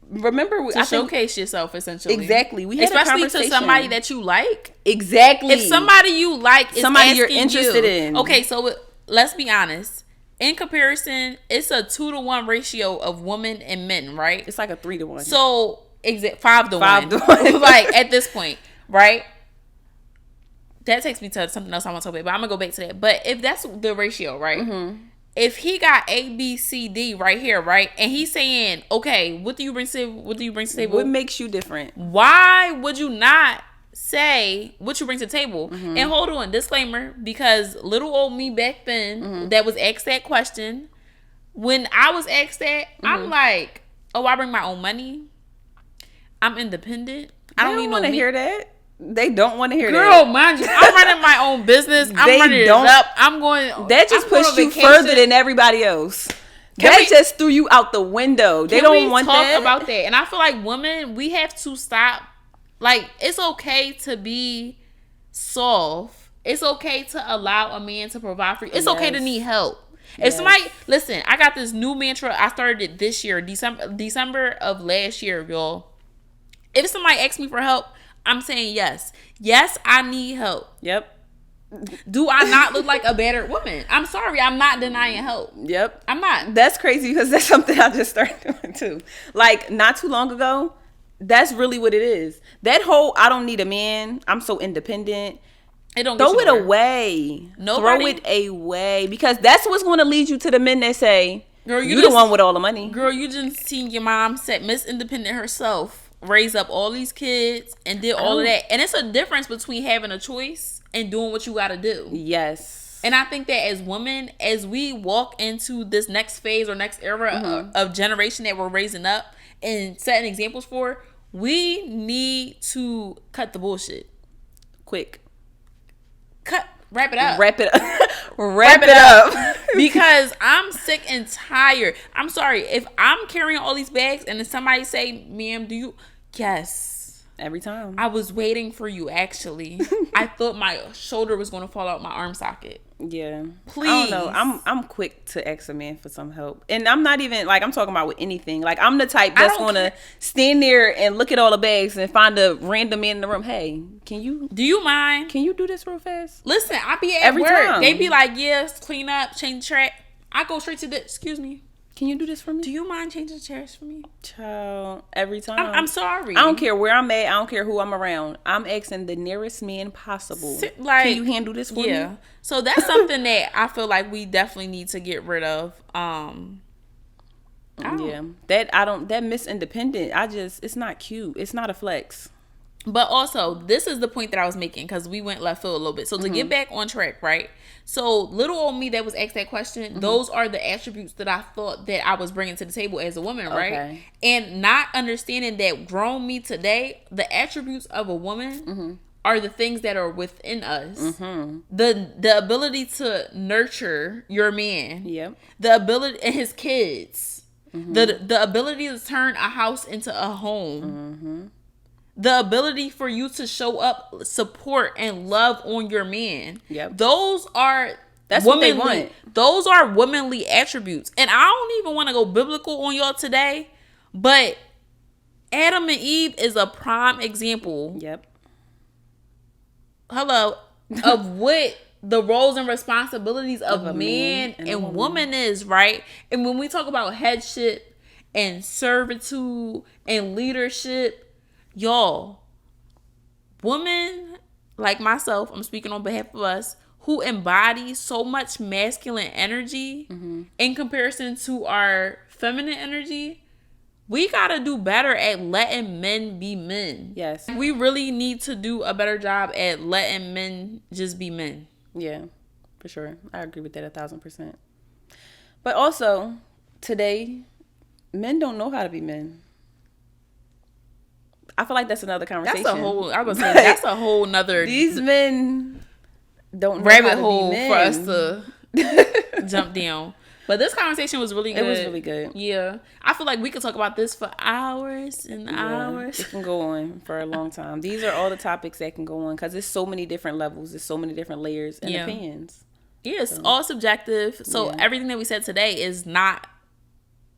Remember, to showcase yourself, essentially. Exactly. We had especially to somebody that you like. Exactly. If somebody you like is somebody you're interested in. Okay, so let's be honest. In comparison, it's a 2-to-1 ratio of women and men, right? It's like a 3-to-1. So 5-to-1. Like at this point, right? That takes me to something else I want to talk about, but I'm gonna go back to that. But if that's the ratio, right? If he got A, B, C, D right here, right, and he's saying, okay, what do you bring to the table? What do you bring to the table? What makes you different? Why would you not say what you bring to the table? And hold on, disclaimer, because little old me back then that was asked that question, when I was asked that, I'm like, oh, I bring my own money. I'm independent. I don't want to hear that. They don't want to hear that. Girl, mind you, I'm running my own business. I'm running it up. I'm going. That just pushed you further than everybody else. That just threw you out the window. They don't want that. Talk about that. And I feel like women, we have to stop. Like, it's okay to be soft. It's okay to allow a man to provide for you. It's okay to need help. If somebody, listen, I got this new mantra. I started it this year, December of last year, y'all. If somebody asks me for help, I'm saying yes. Yes, I need help. Yep. Do I not look like a battered woman? I'm sorry. I'm not denying help. Yep. I'm not. That's crazy because that's something I just started doing too. Like, not too long ago, that's really what it is. That whole, I don't need a man. I'm so independent. It don't Throw it away. Throw it away. Because that's what's going to lead you to the men that say, girl, you the one with all the money. Girl, you just seen your mom set Miss Independent herself. Raise up all these kids and did all of that. And it's a difference between having a choice and doing what you got to do. Yes. And I think that as women, as we walk into this next phase or next era of generation that we're raising up and setting examples for, we need to cut the bullshit. Quick. Wrap it up. Wrap it up. Because I'm sick and tired. I'm sorry. If I'm carrying all these bags and then somebody say, ma'am, do you... Yes. Every time. I was waiting for you, actually. I thought my shoulder was going to fall out my arm socket. Yeah. Please. I don't know. I'm quick to ask a man for some help. And I'm not even, like, I'm talking about with anything. Like, I'm the type that's going to stand there and look at all the bags and find a random man in the room. Hey, do you mind? Can you do this real fast? Listen, I be at every work. Time. They be like, yes, clean up, change the track. I go straight to the, excuse me. Can you do this for me? Do you mind changing the chairs for me? Child, every time. I'm sorry. I don't care where I'm at. I don't care who I'm around. I'm asking the nearest man possible. Like, can you handle this for me? Yeah. So that's something that I feel like we definitely need to get rid of. That Miss Independent, it's not cute. It's not a flex. But also, this is the point that I was making because we went left field a little bit. So to get back on track, right? So little old me that was asked that question, those are the attributes that I thought that I was bringing to the table as a woman, right? Okay. And not understanding that grown me today, the attributes of a woman are the things that are within us. The ability to nurture your man. Yep. The ability and his kids. The ability to turn a house into a home. The ability for you to show up, support, and love on your man. Yep. That's what they want. Those are womanly attributes. And I don't even want to go biblical on y'all today, but Adam and Eve is a prime example. Yep. Hello. Of what the roles and responsibilities of a man and woman is, right? And when we talk about headship and servitude and leadership, y'all, women like myself, I'm speaking on behalf of us, who embody so much masculine energy in comparison to our feminine energy, we gotta do better at letting men be men. Yes. We really need to do a better job at letting men just be men. Yeah, for sure. I agree with that 1,000%. But also, today, men don't know how to be men. I feel like that's another conversation. That's a whole nother. These men don't know rabbit how to hole be men. For us to jump down. But this conversation was really good. It was really good. Yeah. I feel like we could talk about this for hours and hours. It can go on for a long time. These are all the topics that can go on because there's so many different levels. There's so many different layers and opinions. Yeah, it's all subjective. So everything that we said today is not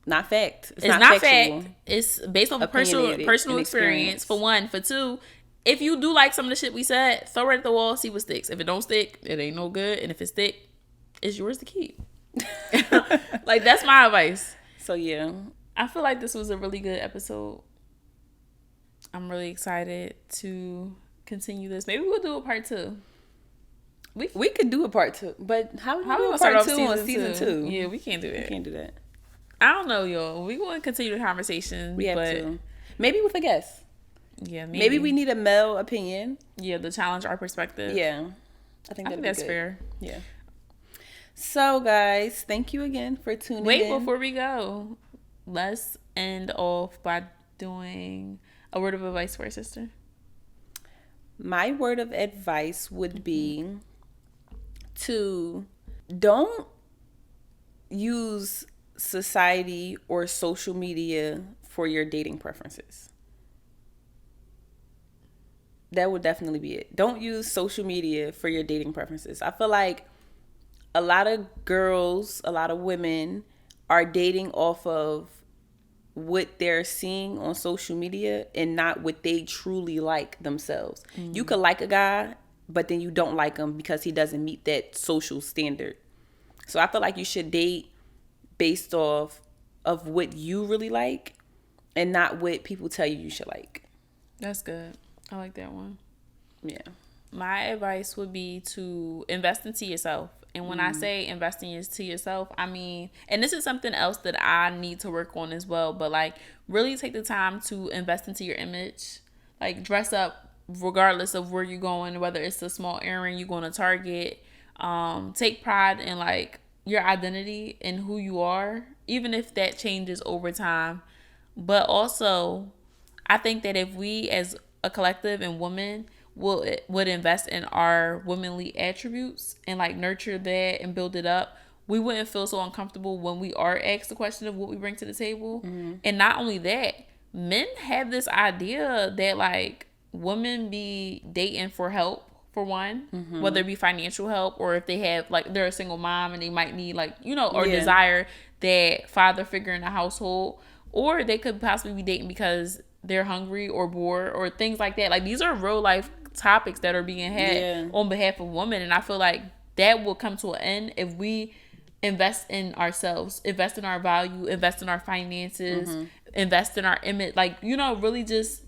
fact. It's not fact. It's based off of personal experience, for one. For two, if you do like some of the shit we said, throw it at the wall, see what sticks. If it don't stick, it ain't no good. And if it stick, it's yours to keep. Like, that's my advice. So yeah, I feel like this was a really good episode. I'm really excited to continue this. Maybe we'll do a part 2. We could do a part 2, but how do we do a part 2 on season 2? Yeah, we can't do that. We can't do that. I don't know, y'all. We want to continue the conversation. We have to. Maybe with a guest. Yeah, maybe we need a male opinion. Yeah, to challenge our perspective. Yeah, I think that's good. Fair. Yeah. So, guys, thank you again for tuning in. Wait, before we go, let's end off by doing a word of advice for our sister. My word of advice would be to don't use society or social media for your dating preferences. That would definitely be it. Don't use social media for your dating preferences. I feel like a lot of girls, a lot of women are dating off of what they're seeing on social media and not what they truly like themselves. Mm-hmm. You could like a guy, but then you don't like him because he doesn't meet that social standard. So I feel like you should date based off of what you really like and not what people tell you should like. That's good. I like that one. Yeah. My advice would be to invest into yourself. And when I say investing into yourself, I mean, and this is something else that I need to work on as well, but like really take the time to invest into your image. Like dress up regardless of where you're going, whether it's a small errand, you're going to Target. Take pride in like your identity and who you are, even if that changes over time. But also, I think that if we as a collective and women would invest in our womanly attributes and like nurture that and build it up, we wouldn't feel so uncomfortable when we are asked the question of what we bring to the table. Mm-hmm. And not only that, men have this idea that like women be dating for help, for one, whether it be financial help or if they have like they're a single mom and they might need like, you know, or desire that father figure in the household, or they could possibly be dating because they're hungry or bored or things like that. Like these are real life topics that are being had on behalf of women, and I feel like that will come to an end if we invest in ourselves, invest in our value, invest in our finances, invest in our image, like, you know, really just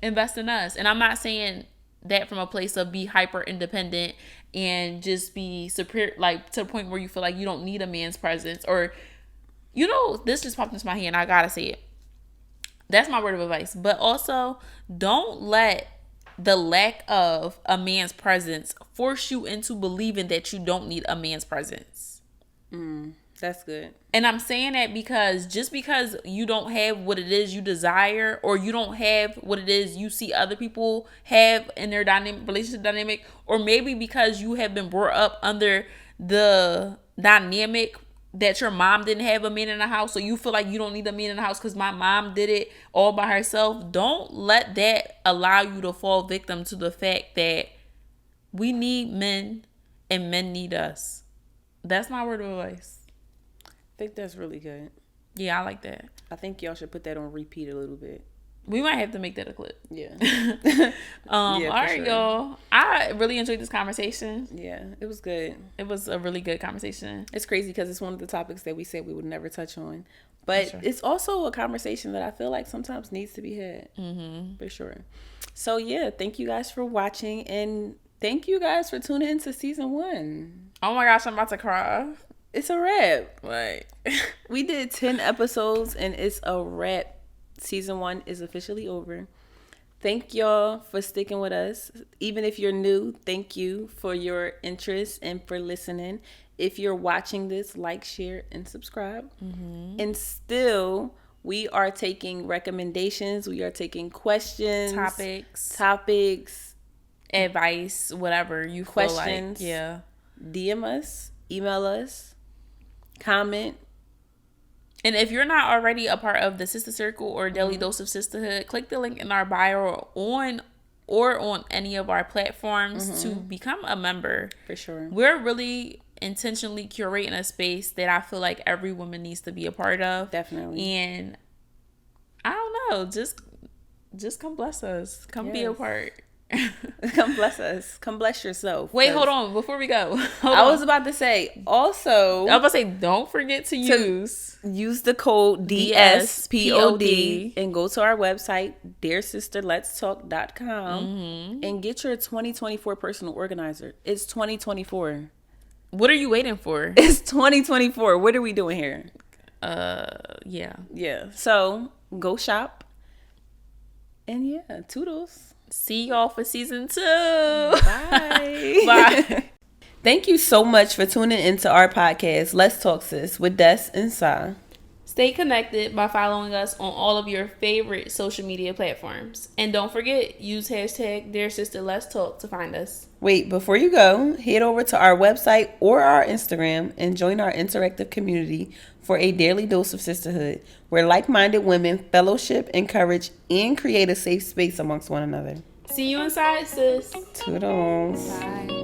invest in us. And I'm not saying that from a place of be hyper independent and just be superior, like to the point where you feel like you don't need a man's presence, or, you know, this just popped into my head and I gotta say it. That's my word of advice. But also, don't let the lack of a man's presence force you into believing that you don't need a man's presence. That's good. And I'm saying that because just because you don't have what it is you desire, or you don't have what it is you see other people have in their relationship dynamic, or maybe because you have been brought up under the dynamic that your mom didn't have a man in the house, so you feel like you don't need a man in the house because my mom did it all by herself. Don't let that allow you to fall victim to the fact that we need men and men need us. That's my word of advice. I think that's really good. Yeah, I like that. I think y'all should put that on repeat a little bit. We might have to make that a clip. Yeah. All right, y'all. I really enjoyed this conversation. Yeah, it was good. It was a really good conversation. It's crazy because it's one of the topics that we said we would never touch on. But it's also a conversation that I feel like sometimes needs to be had. Mm-hmm. For sure. So, yeah, thank you guys for watching. And thank you guys for tuning into season 1. Oh, my gosh, I'm about to cry. It's a wrap. Right. We did 10 episodes and it's a wrap. Season 1 is officially over. Thank y'all for sticking with us. Even if you're new, thank you for your interest and for listening. If you're watching this, like, share, and subscribe. Mm-hmm. And still, we are taking recommendations. We are taking questions. Topics. Advice, whatever you questions. Feel like. Yeah. DM us. Email us. Comment. And if you're not already a part of the Sister Circle or Daily Dose of Sisterhood, click the link in our bio or on any of our platforms to become a member. For sure. We're really intentionally curating a space that I feel like every woman needs to be a part of. Definitely. And I don't know, just come bless us. Come be a part. Come bless us. Come bless yourself. Wait, hold on. Before we go. Was about to say, also. I was about to say, don't forget to use the code DSPOD and go to our website, dearsisterletstalk.com, and get your 2024 personal organizer. It's 2024. What are you waiting for? It's 2024. What are we doing here? Yeah. Yeah. So go shop. And yeah, toodles. See y'all for season 2. Bye. Bye. Thank you so much for tuning into our podcast, Let's Talk Sis, with Des and Sa. Stay connected by following us on all of your favorite social media platforms. And don't forget, use hashtag #DearSisterLet'sTalk to find us. Wait, before you go, head over to our website or our Instagram and join our interactive community for a daily dose of sisterhood, where like-minded women fellowship, encourage, and create a safe space amongst one another. See you inside, sis. Toodles. Bye.